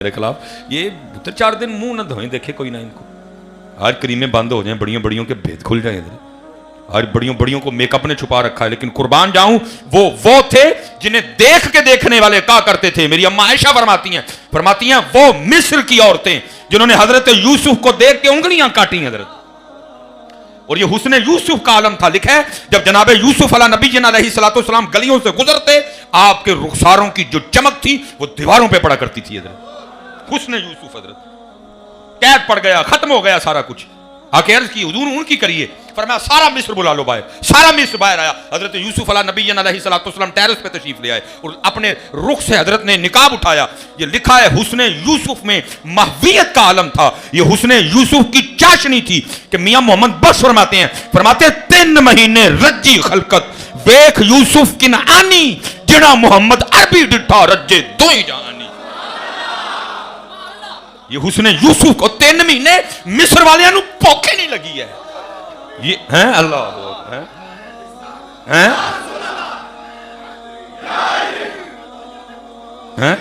मेरे खिलाफ ये 4 दिन मुंह न धोए, देखे कोई ना इनको। आज करीमें बंद हो जाए, बड़ियों बड़ियों के भेद खुल जाए इधर। आज बड़ियों बड़ियों को मेकअप ने छुपा रखा है, लेकिन कुर्बान जाऊं वो थे जिन्हें देख के देखने वाले कहा करते थे। मेरी अम्मा आयशा फरमाती हैं वो मिस्र की औरतें जिन्होंने हजरत यूसुफ को देख के उंगलियां काटी हजरत। और ये हुस्ने यूसुफ का आलम था। लिखा है जब जनाब यूसुफ अला नबी अलैहिस्सलाम गलियों से गुजरते, आपके रुखसारों की जो चमक थी वो दीवारों पे पड़ा करती थी हजरत। हुस्ने यूसुफ हजरत कैद पड़ गया, खत्म हो गया सारा कुछ। आके अर्ज की हुजूर उनकी करिए, फरमाया सारा मिस्र बुला लो बाहर। सारा मिस्र बाहर आया। हजरत यूसुफ अला नबी अलैहिस्सलाम टेरेस पे तशरीफ ले आए और अपने रुख से हजरत ने निकाब उठाया। ये लिखा है हुस्ने यूसुफ में महवियत का आलम था। ये हुस्ने यूसुफ की चाशनी थी कि मियां मोहम्मद बख्श फरमाते 3 महीने रज्जी खलकत वेख यूसुफ किन आनी जिना मोहम्मद अरबी डिठा रज्जे दो ही जानी। ये हुस्ने यूसुफ को 3 महीने मिस्र वालियां भूखे नहीं लगी है। ये हैं अल्लाह हैं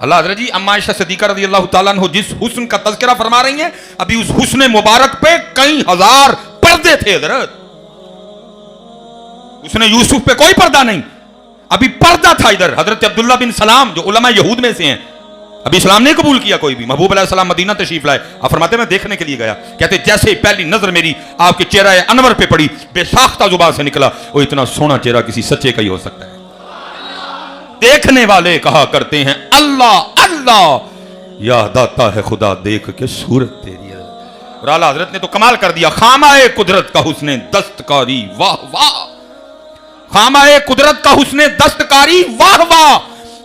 अल्लाह हज़रत जी अम्मा आयशा सिद्दीक़ा रज़ियल्लाहु ताला अन्हा जिस हुस्न का तज़किरा फरमा रही हैं, अभी उस हुस्ने मुबारक पे कई हजार पर्दे थे हज़रत। उसने यूसुफ पे कोई पर्दा नहीं, अभी पर्दा था इधर। हज़रत अब्दुल्ला बिन सलाम जो उलमा यहूद में से हैं, अभी इस्लाम नहीं कबूल किया कोई भी। महबूब अलैहिस्सलाम मदीना तशरीफ लाए। आप फरमाते मैं देखने के लिए गया, कहते जैसे पहली नजर मेरी आपके चेहरा अनवर पे पड़ी, बेसाख्ता जुबान से निकला वो इतना सोना चेहरा किसी सच्चे का ही हो सकता है। देखने वाले कहा करते हैं अल्लाह अल्लाह, याद आता है खुदा देख के सूरत तेरी। और आला हजरत ने तो कमाल कर दिया। खामाए कुदरत का हुस्ने दस्तकारी वाह वाह, खामाए कुदरत का हुस्ने दस्तकारी वाह वाह,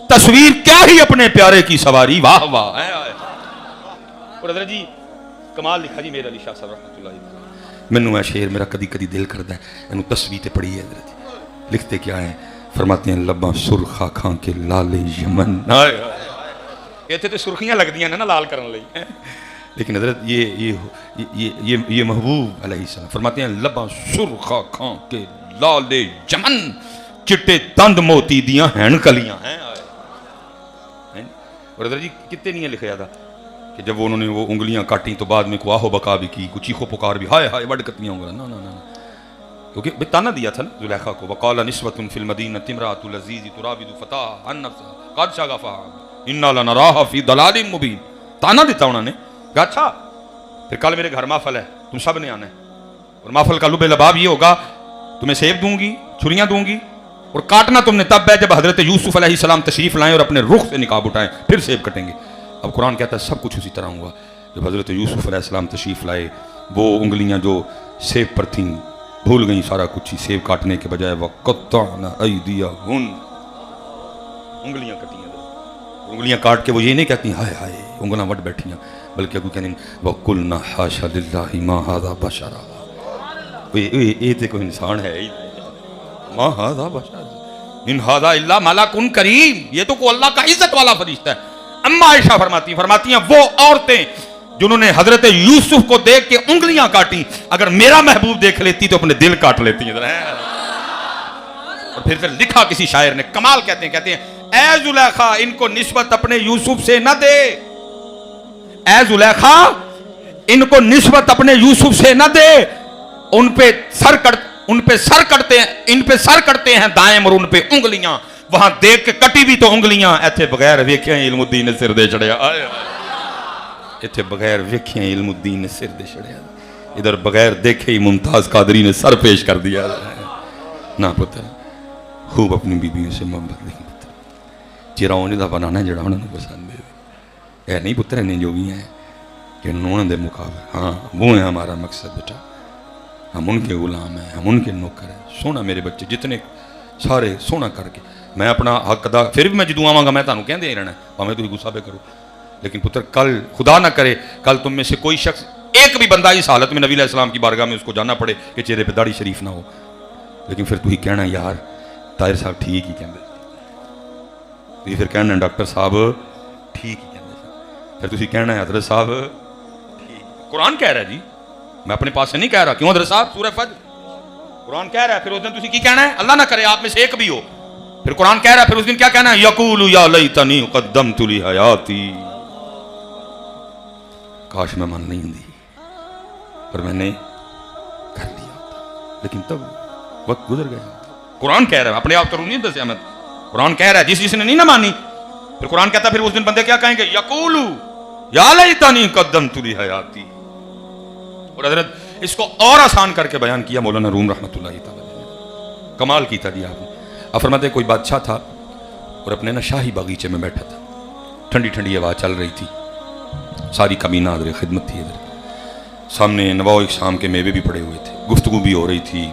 तस्वीर क्या ही अपने प्यारे की सवारी वाह वाह। और हजरत जी कमाल लिखा जी मेरे अली शाह साहब रहमतुल्लाह। मैनू शेर मेरा कदी कदी दिल करता है इन्हू तस्वीर ते पढ़ी है हजरत जी। लिखते क्या है, फरमाते हैं लब्बा सुरखा खां के लाले यमन। इत्थे ते सुर्खियां लगदियां ने ना लाल करन लई, लेकिन हजरत ये महबूब अलैहिस्सलाम फरमाते हैं लब्बा सुरखा खां के लाले यमन, चिट्टे तंद मोती दियां हैन कलियां हैं। और हजरत जी कितने नहीं लिखा था कि जब उन्होंने वो उंगलियां काटी तो बाद में को आहो बका भी की, कुछ चीखो पुकार भी, हाय हाय बड़ कतलियां उंगलियां ना ना ना, क्योंकि ताना दिया था ना जुलेखा को, वकाला निस्वतुन फिल मदीनति इम्राअतुल अज़ीज़ तुराबिदु फताह अन नफ्सा क़द शग़फ़ा इन्ना लनराहा फ़ी दलालिम मुबीन। ताना देता उन्होंने, अच्छा फिर कल मेरे घर महफल है, तुम सब ने आना है, और महफल का लुबे लबाब ये होगा तुम्हें सेब दूंगी, छुरियां दूंगी, और काटना तुमने तब है जब हजरत यूसुफ अलैहिस्सलाम तशरीफ लाएं और अपने रुख से निकाब उठाएं, फिर सेब कटेंगे। अब कुरान कहता है सब कुछ उसी तरह हुआ। जब हजरत यूसुफ अलैहिस्सलाम तशरीफ लाए, वो उंगलियां जो सेब पर थीं भूल गई सारा कुछ ही, सेब काटने के बजाय वक़त्तअना अयदियहुन, उंगलियां कटी। उंगलियां काट के वो ये नहीं कहती हाय हाय उंगलियां वट बैठियां, बल्कि अगू कहने वकुलना हाशा लिल्लाहि मा हाज़ा बशरा, ये तो कोई इंसान है ही मा हाज़ा बशर इन हाज़ा इल्ला मलकुन करीम, ये तो को अल्लाह का इज्जत वाला फरिश्ता है। अम्मा आयशा फरमाती हैं वो औरतें जिन्होंने हजरत यूसुफ को देख के उंगलियां काटी, अगर मेरा महबूब देख लेती तो अपने दिल काट लेती हैं। और फिर लिखा किसी शायर ने, कमाल कहते हैं ऐ जुलेखा इनको निस्बत अपने यूसुफ से न दे, ऐ जुलेखा इनको निस्बत अपने यूसुफ से न दे, इन पे सर करते हैं दाएम और उन पे उंगलियां, वहां देख के कटी भी तो उंगलियां, ऐथे बगैर वेखिया इल्मुद्दीन ने सिर दे चढ़िया, इत्थे बगैर वेखिया इल्मुद्दीन ने सिर दे चढ़िया, इधर बगैर देखे ही मुमताज कादरी ने सर पेश कर दिया। ना पुत्र खूब अपनी बीबियों से मोहब्बत नहीं पुत्र, चेहरा उन्हें दा बनाना जड़ा उन्होंने पसंद है, नहीं पुत्र इन्हें जो भी हैं कि उन्होंने मुकाबले, हाँ वो है हमारा मकसद बेटा, हम उनके गुलाम हैं, हम उनके नौकर हैं। सोना मेरे बच्चे जितने सारे सोना करके मैं अपना हक अदा, फिर भी मैं जदू आवांगा मैं तुहानू कहंदे ही रहना, भावें तुसीं गुस्सा पे करो, लेकिन पुत्र कल खुदा ना करे कल तुम में से कोई शख्स एक भी बंदा इस हालत में नबी अलैहिस्सलाम की बारगाह में उसको जाना पड़े कि चेहरे पे दाढ़ी शरीफ ना हो, लेकिन फिर तुसीं कहना यार ताहिर साहब ठीक ही कहंदे, तुसीं फिर कहना डॉक्टर साहब ठीक ही कहंदे, फिर तुसीं कहना हज़रत साहब ठीक, कुरान कह रहा है जी, मैं अपने पास से नहीं कह रहा। क्यों हज़रत साहब सूरह फज्र कुरान कह रहा है, फिर उस दिन तुसीं की कहना है, अल्लाह ना करे आप में से एक भी हो फिर कुरान कह रहा है, फिर उस दिन क्या कहना है, यकूलु या लैतनी क़द्दमतु ली हयाती, काश मैं मन नहीं दी पर मैंने कर लिया, लेकिन तब वक्त गुजर गया। कुरान कह रहा है, अपने आप तो नहीं दस अहमद, कुरान कह रहा है जिसने नहीं ना मानी, फिर कुरान कहता है फिर उस दिन बंदे क्या कहेंगे, यकूलु या लैतनी क़द्दमतु ली हयाती। और हजरत इसको और आसान करके बयान किया मौलाना रूम रहमतुल्लाहि तआला ने, कमाल की था जी आपने। अब फरमाते कोई बादशाह था और अपने ना शाही बागीचे में बैठा था, ठंडी ठंडी हवा चल रही थी, सारी कमीना हजर खिदमत थी, इधर सामने नवाओ शाम के मेवे भी पड़े हुए थे, गुफ्तगू भी हो रही थी,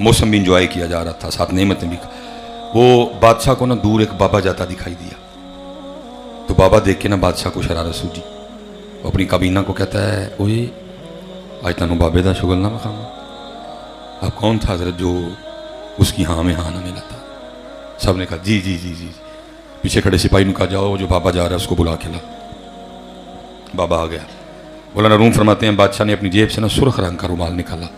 मौसम भी इंजॉय किया जा रहा था, साथ नेमतें भी। वो बादशाह को ना दूर एक बाबा जाता दिखाई दिया, तो बाबा देख के ना बादशाह को शरारत सूझी, वो अपनी काबीना को कहता है, ओए आज तेनों बाबे का शुगल ना मखामा। अब कौन था हजरत जो उसकी हाँ में हाँ ना मिला था? सब ने कहा जी जी जी जी। पीछे खड़े सिपाही ने कहा जाओ जो बाबा जा रहा है उसको बुला के ला। बाबा आ गया। मौलाना रूम फरमाते हैं बादशाह ने अपनी जेब से ना सुर्ख रंग का रुमाल निकाला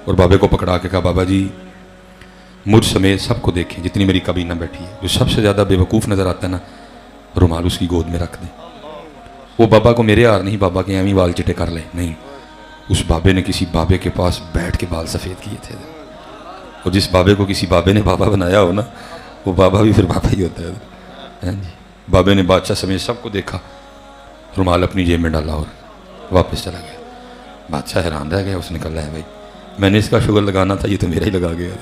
और बाबे को पकड़ा के कहा, बाबा जी मुझ समेत सबको देखें, जितनी मेरी काबीना बैठी है, जो सबसे ज़्यादा बेवकूफ़ नज़र आता है ना, रुमाल उसकी गोद में रख दें। वो बाबा को मेरे यार नहीं, बाबा के एम ही बाल चिटे कर ले, नहीं, उस बाबे ने किसी बाबे के पास बैठ के बाल सफ़ेद किए थे, और जिस बाबे को किसी बाबे ने बाबा बनाया हो ना, वो बाबा भी फिर बाबा ही होता है जी। बाबे ने बादशाह समेत सबको देखा, रुमाल अपनी जेब में डाला और वापस चला गया। बादशाह हैरान रह गया, उसने कहा है भाई मैंने इसका शुगर लगाना था, ये तो मेरा ही लगा गया।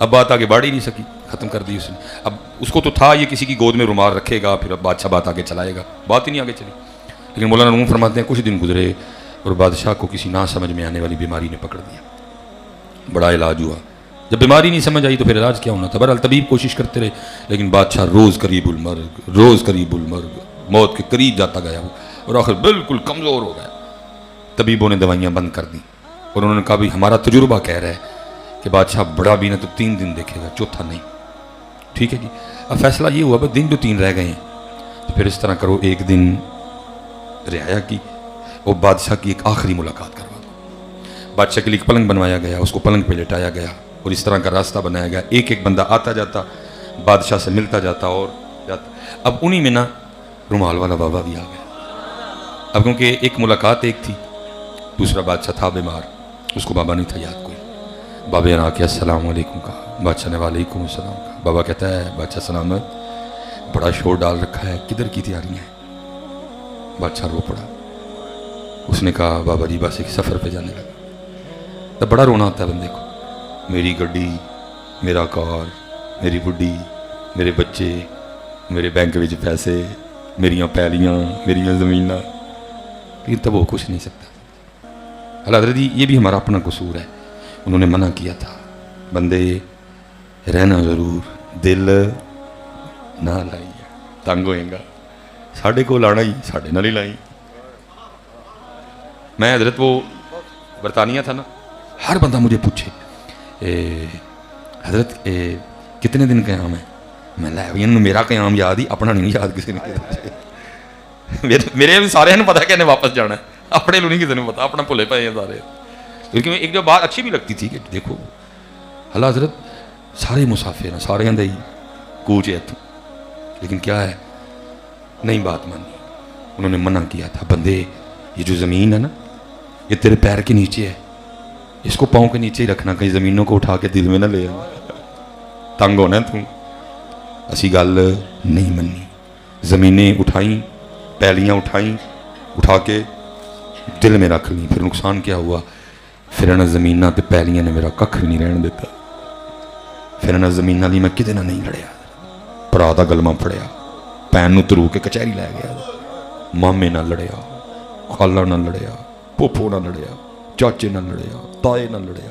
अब बात आगे बढ़ ही नहीं सकी, ख़त्म कर दी उसने। अब उसको तो था ये किसी की गोद में रुमाल रखेगा, फिर अब बादशाह बात आगे चलाएगा, बात ही नहीं आगे चली। लेकिन मौलाना रूम फरमाते हैं कुछ दिन गुजरे और बादशाह को किसी ना समझ में आने वाली बीमारी ने पकड़ दिया। बड़ा इलाज हुआ, जब बीमारी नहीं समझ आई तो फिर इलाज क्या होना था। बहरहाल तबीब कोशिश करते रहे, लेकिन बादशाह रोज़ करीबुल मर्ग, रोज़ करीबुल मर्ग, मौत के करीब जाता गया वो, और आखिर बिल्कुल कमज़ोर हो गया। तबीबों ने दवाइयाँ बंद कर दी और उन्होंने कहा भाई हमारा तजुर्बा कह रहा है कि बादशाह बड़ा भी ना तो 3 दिन देखेगा, चौथा नहीं। ठीक है जी। अब फैसला ये हुआ भाई दिन जो 3 रह गए हैं, तो फिर इस तरह करो, एक दिन रियाया की और बादशाह की एक आखिरी मुलाकात करवा दो। बादशाह के लिए एक पलंग बनवाया गया, उसको पलंग पे लेटाया गया और इस तरह का रास्ता बनाया गया, एक एक बंदा आता जाता, बादशाह से मिलता जाता और जाता। अब उन्हीं में ना रुमाल वाला बाबा भी आ गया। अब क्योंकि एक मुलाकात एक थी, दूसरा बादशाह था बीमार, उसको बाबा नहीं था याद कोई। बाबे ने आके अस्सलाम वालेकुम कहा, बादशाह ने वालेकुम अस्सलाम कहा। बाबा कहता है बादशाह सलामत, बड़ा शोर डाल रखा है, किधर की तैयारियाँ हैं? बादशाह रो पड़ा। उसने कहा बाबा जी बस एक सफ़र पे जाने लगा। तब बड़ा रोना आता है बंदे को, मेरी गड्डी, मेरा कार, मेरी बुढ़ी, मेरे बच्चे, मेरे बैंक विच पैसे, मेरियां पैलियां, मेरियां ज़मीनां, लेकिन तब वो कुछ नहीं सकता। अल्लाह हज़रत जी ये भी हमारा अपना कसूर है, उन्होंने मना किया था बंदे रहना ज़रूर, दिल ना लाई, तंग होएगा, साढ़े को लाना ही साढ़े नाल ही लाई। मैं हजरत वो बरतानिया था ना, हर बंदा मुझे पूछे हजरत कितने दिन क़याम है? मैं लै मेरा क़याम याद ही, अपना नहीं याद किसी ने। मेरे भी सारे पता है कि वापस जाना है, अपने नहीं किसी ने पता, अपना भुले पे हैं सारे। क्योंकि एक जो बात अच्छी भी लगती थी कि देखो अल्लाह हजरत सारे मुसाफिर हैं, सारे ही कूच है इतों, लेकिन क्या है नहीं बात मानी। उन्होंने मना किया था बंदे ये जो ज़मीन है ना, ये तेरे पैर के नीचे है, इसको पाँव के नीचे ही रखना, कहीं ज़मीनों को उठा के दिल में ना ले आना, तंग होना तू। असी गल नहीं मनी, ज़मीनें उठाई, पैलियाँ उठाई, उठा के दिल में रख ली। फिर नुकसान क्या हुआ, फिर इन्होंने ज़मीनां ते पैलियां ने मेरा कख भी नहीं रहने दिता। फिर इन्होंने ज़मीनां ली मैं किते ना नहीं लड़िया, भरा दा गलमा फड़िया, भैन नूं तरू के कचहरी लै गया, मामे नाल लड़िया, खाला नाल लड़िया, फूफो नाल लड़िया, चाचे नाल लड़िया, ताए नाल लड़िया,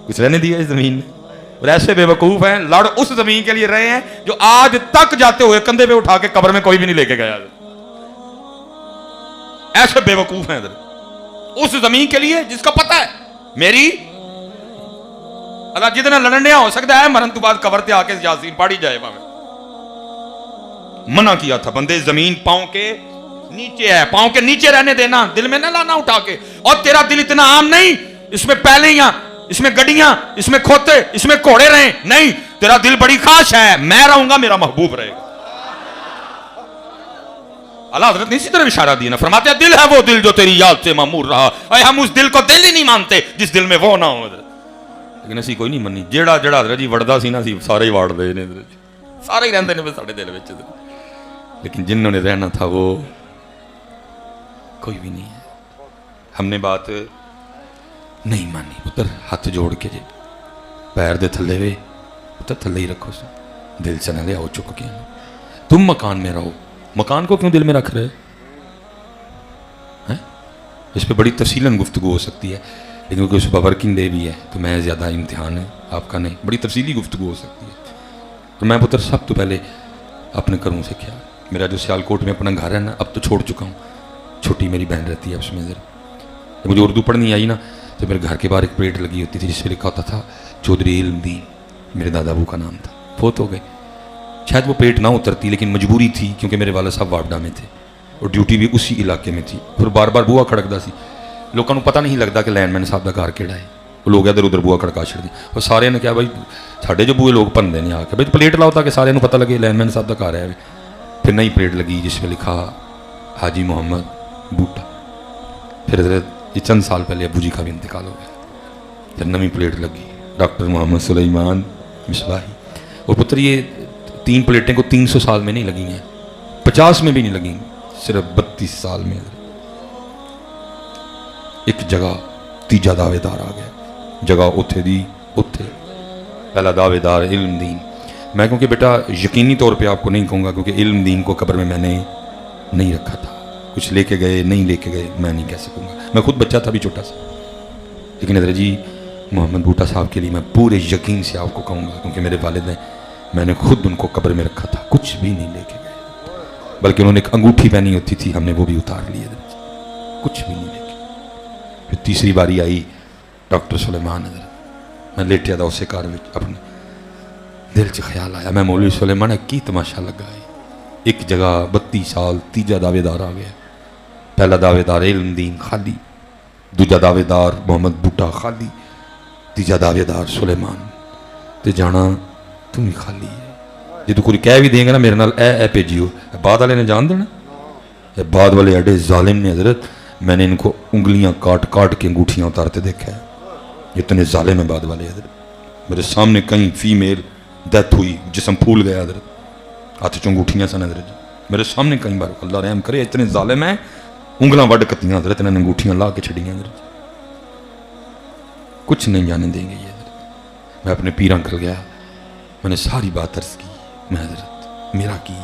कुछ रहने दिया इस ज़मीन ने। और ऐसे बेवकूफ़ हैं, लड़ उस ज़मीन के लिए रहे हैं जो आज तक जाते हुए कंधे पे उठा के कब्र में कोई भी नहीं लेके गया। ऐसे बेवकूफ़ हैं इधर उस ज़मीन के लिए जिसका पता है मेरी अल्लाह जितना लड़निया हो सकता है, मरन तो बाद कब्र ते आके यासीन पढ़ी जाए। मना किया था बंदे ज़मीन पाँव के नीचे है, पाँव के नीचे रहने देना, दिल में ना लाना उठा के। और तेरा दिल इतना आम नहीं, इसमें पैलियां, इसमें गड्डियां, इसमें खोते, इसमें घोड़े रहे नहीं, तेरा दिल बड़ी खाश है, मैं रहूंगा, मेरा महबूब रहेगा। अल्लाह हजरत ने इसी तरह इशारा दिया ना, फरमाते हैं दिल है वो दिल जो तेरी याद से मामूर रहा। अरे हम उस दिल को दिल ही नहीं मानते जिस दिल में वो ना हो। लेकिन असी कोई नहीं मनी, जेड़ा जेड़ा हजरत जी वड़दा सी ना, सी सारे ही वाड़दे ने, सारे ही रहंदे ने साडे दिल विच। लेकिन जिन्होंने रहना था वो कोई भी नहीं है। हमने बात नहीं मानी। पुत्र हाथ जोड़ के जे पैर दे थले वे पुत्र थले ही रखो, दिल से न ले आओ चुक के। तुम मकान में रहो, मकान को क्यों दिल में रख रहे हैं? इस पर बड़ी तफसीलन गुफ्तगू हो सकती है, लेकिन क्योंकि सुबह वर्किंग डे भी है तो मैं ज़्यादा इम्तिहान है आपका नहीं, बड़ी तफसीली गुफ्तगू हो सकती है। तो मैं पुत्र सब तो पहले अपने घरों से क्या, मेरा जो सियालकोट में अपना घर है ना, अब तो छोड़ चुका हूँ, छोटी मेरी बहन रहती है उसमें। जब मुझे उर्दू पढ़नी आई ना तो मेरे घर के बाहर एक प्लेट लगी होती थी जिस पर लिखा होता था चौधरी इल्मदीन, मेरे दादा अबू का नाम था, फोत हो गए। शायद वो पेट ना उतरती, लेकिन मजबूरी थी क्योंकि मेरे वाला साहब वापडा में थे और ड्यूटी भी उसी इलाके में थी। फिर बार बार बूआ खड़कदा सी, लोगों को पता नहीं लगता कि लैंडमैन साहब का घर केड़ा है, वो लोग इधर उधर बूआ खड़का छड़दी। और सारे ने कहा भाई साढ़े जो बूए लोग भनते हैं आके भाई प्लेट लाओ ताकि सारे पता लगे लैंडमैन साहब का घर है। फिर नई प्लेट लगी जिस पर लिखा हाजी मोहम्मद बूटा। फिर ये चंद साल पहले अबू जी का भी इंतकाल हो गया। फिर नवी प्लेट लगी डॉक्टर मोहम्मद सुलेमान मिसबाही। और पुत्र ये 3 प्लेटें को 300 साल में नहीं लगी हैं, 50 में भी नहीं लगी, सिर्फ 32 साल में। एक जगह तीजा दावेदार आ गया, जगह उथे दी उथे। पहला दावेदार इल्मदीन। मैं क्योंकि बेटा यकीनी तौर पे आपको नहीं कहूँगा क्योंकि इल्मदीन को कब्र में मैंने नहीं रखा था, कुछ लेके गए नहीं लेके गए मैं नहीं कह सकूँगा, मैं खुद बच्चा था भी छोटा सा। लेकिन हज़रत जी मोहम्मद बूटा साहब के लिए मैं पूरे यकीन से आपको कहूँगा क्योंकि मेरे वालिद हैं, मैंने खुद उनको कब्र में रखा था, कुछ भी नहीं लेके गए, बल्कि उन्होंने एक अंगूठी पहनी होती थी, हमने वो भी उतार ली, कुछ भी नहीं लेके। फिर तीसरी बारी आई डॉक्टर सुलेमान, मैं लेटिया था उसे कार में, अपने दिल च ख्याल आया मैं मौलवी सुलेमान की तमाशा लगा है। एक जगह 32 साल तीजा दावेदार आ गया। पहला दावेदार इल्मदीन खाली, दूजा दावेदार मोहम्मद बूटा खाली, तीजा दावेदार सुलेमान। ते जाना तुम ही खाली है। जो कोई कह भी देंगे ना मेरे नाल ए भेजियो, बाद वाले ने जान देना, बाद वाले एडे जालिम ने हजरत, मैंने इनको उंगलियां काट काट के अंगूठियां उतारते देखा है, इतने जालिम है बाद वाले हजरत। मेरे सामने कहीं फीमेल डेथ हुई, जिसम फूल गया हजरत, हाथ च अंगूठियां सन हजरत, मेरे सामने कई बार, अल्लाह रहम करे, इतने जालिम है, उंगलां वड कत्तियां हजरत, इन्होंने अंगूठियां ला के छड़ियां हजरत, कुछ नहीं जाने देंगे ये हजरत। मैं अपने पीर अंकल गया, मैंने सारी बात अर्ज की, मैं हजरत मेरा की,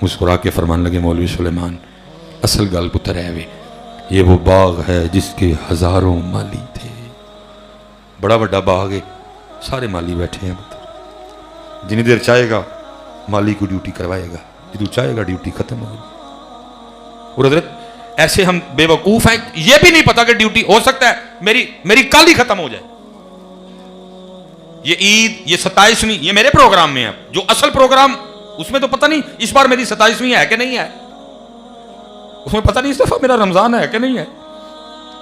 मुस्कुरा के फरमान लगे मौलवी सुलेमान असल गल पुत्र है वे, ये वो बाग है जिसके हजारों माली थे, बड़ा बड़ा बाग है, सारे माली बैठे हैं पुत्र, जितनी देर चाहेगा माली को ड्यूटी करवाएगा, जो चाहेगा ड्यूटी खत्म होगी। और हजरत ऐसे हम बेवकूफ हैं, ये भी नहीं पता कि ड्यूटी हो सकता है मेरी कल ही खत्म हो जाए। ये ईद, ये 27वीं, ये मेरे प्रोग्राम में है, जो असल प्रोग्राम उसमें तो पता नहीं इस बार मेरी 27वीं है कि नहीं है, उसमें पता नहीं इस दफा मेरा रमजान है कि नहीं है,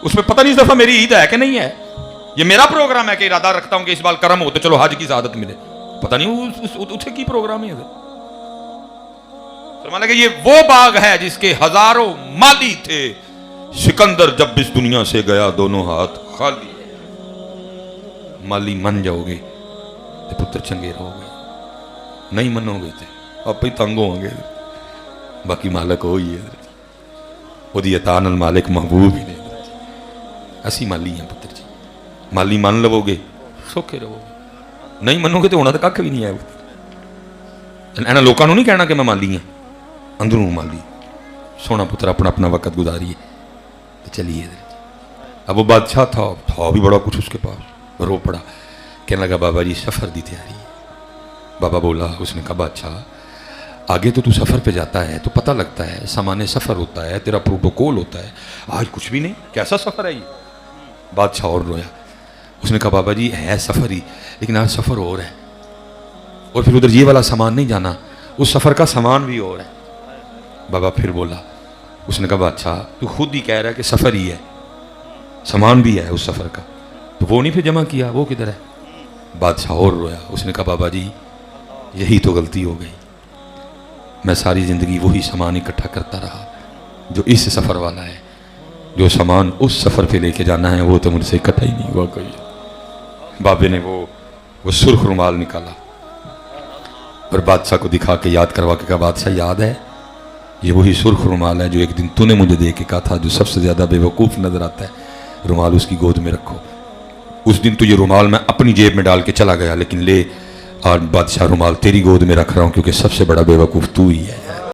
उसमें पता नहीं इस दफा मेरी ईद है कि नहीं है। ये मेरा प्रोग्राम है कि इरादा रखता हूं कि इस बार कर्म हो तो चलो हज की सादत मिले, पता नहीं उसे की प्रोग्राम है। फरमाने लगे ये वो बाग है जिसके हजारों माली थे, सिकंदर जब इस दुनिया से गया दोनों हाथ खाली। माली मन जाओगे तो पुत्र चंगे रहोगे, नहीं मनोगे तो आप ही तंग होंगे। बाकी मालिक हो ही है, ओदी अता नाल मालिक महबूब ही ने। असी माली हैं पुत्र जी, माली मान लवोगे सौखे रहोगे, नहीं मनोगे तो होना तो कख भी नहीं है। इन्होंने लोगों को नहीं कहना कि मैं माली हाँ, अंदरों माली। सोना पुत्र अपना अपना वक्त गुजारिए तो चलिए। अब वो बादशाह था भी बड़ा कुछ उसके पास, रो पड़ा, कहने लगा बाबा जी सफ़र की तैयारी है। बाबा बोला, उसने कहा बादशाह आगे तो तू सफ़र पे जाता है तो पता लगता है, सामान्य सफ़र होता है, तेरा प्रोटोकॉल होता है, आज कुछ भी नहीं, कैसा सफ़र है ये। बादशाह और रोया। उसने कहा बाबा जी है सफ़र ही, लेकिन आज सफ़र और है, और फिर उधर ये वाला सामान नहीं जाना, उस सफ़र का सामान भी और है। बाबा फिर बोला, उसने कहा बादशाह तू खुद ही कह रहा है कि सफ़र ही है, सामान भी है उस सफ़र का, तो वो नहीं फिर जमा किया, वो किधर है। बादशाह और रोया। उसने कहा बाबा जी यही तो गलती हो गई, मैं सारी ज़िंदगी वही सामान इकट्ठा करता रहा जो इस सफ़र वाला है, जो सामान उस सफ़र पे लेके जाना है वो तो मुझसे इकट्ठा ही नहीं हुआ कोई। बाबे ने वो सुर्ख रुमाल निकाला और बादशाह को दिखा के याद करवा के कहा बादशाह याद है ये वही सुर्ख रुमाल है जो एक दिन तूने मुझे दे के कहा था जो सबसे ज़्यादा बेवकूफ़ नज़र आता है रुमाल उसकी गोद में रखो। उस दिन तो ये रुमाल मैं अपनी जेब में डाल के चला गया, लेकिन ले आज बादशाह रुमाल तेरी गोद में रख रहा हूँ क्योंकि सबसे बड़ा बेवकूफ़ तू ही है।